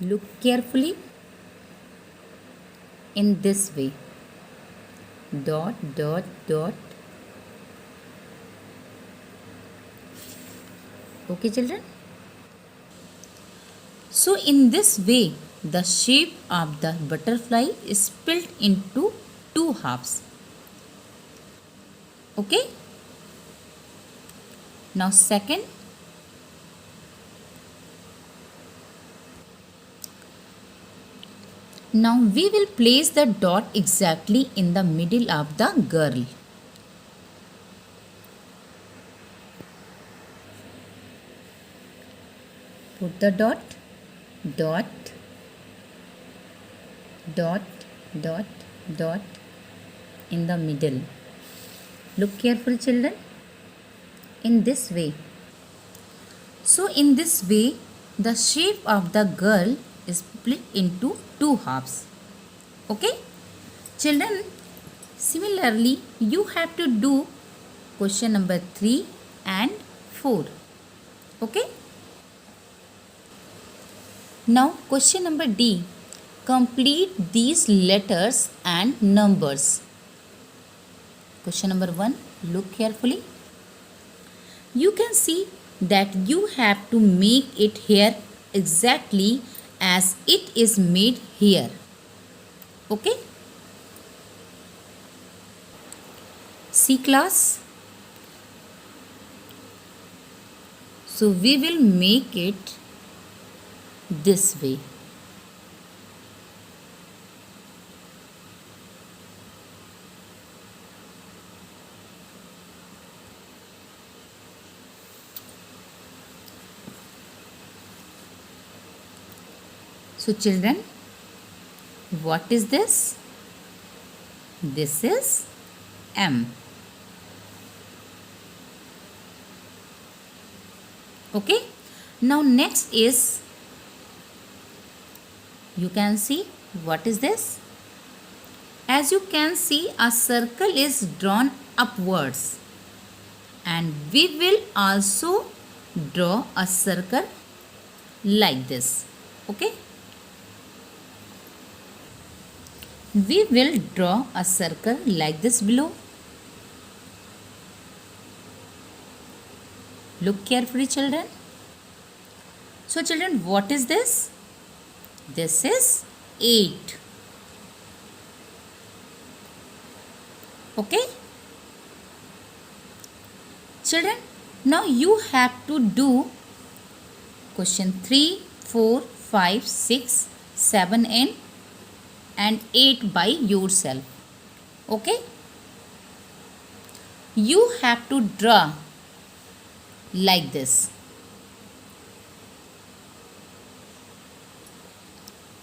Look carefully in this way. Dot, dot, dot. Okay, children? So, in this way, the shape of the butterfly is split into two halves. Okay? Now, second, now we will place the dot exactly in the middle of the girl. Put the dot, dot, dot, dot, dot in the middle. Look careful, children. In this way. So, in this way, the shape of the girl is split into two halves. Okay? Children, similarly, you have to do question number 3 and 4. Okay? Now, question number D. Complete these letters and numbers. Question number 1. Look carefully. You can see that you have to make it here exactly as it is made here. Okay? See, class? So we will make it this way. So children, what is this? This is M. Okay. Now next is, you can see what is this? As you can see, a circle is drawn upwards, and we will also draw a circle like this. Okay. We will draw a circle like this below. Look carefully, children. So children, what is this? This is 8. Okay? Children, now you have to do question 3, 4, 5, 6, 7 and 8 by yourself. Okay? You have to draw like this.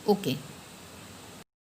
Okay.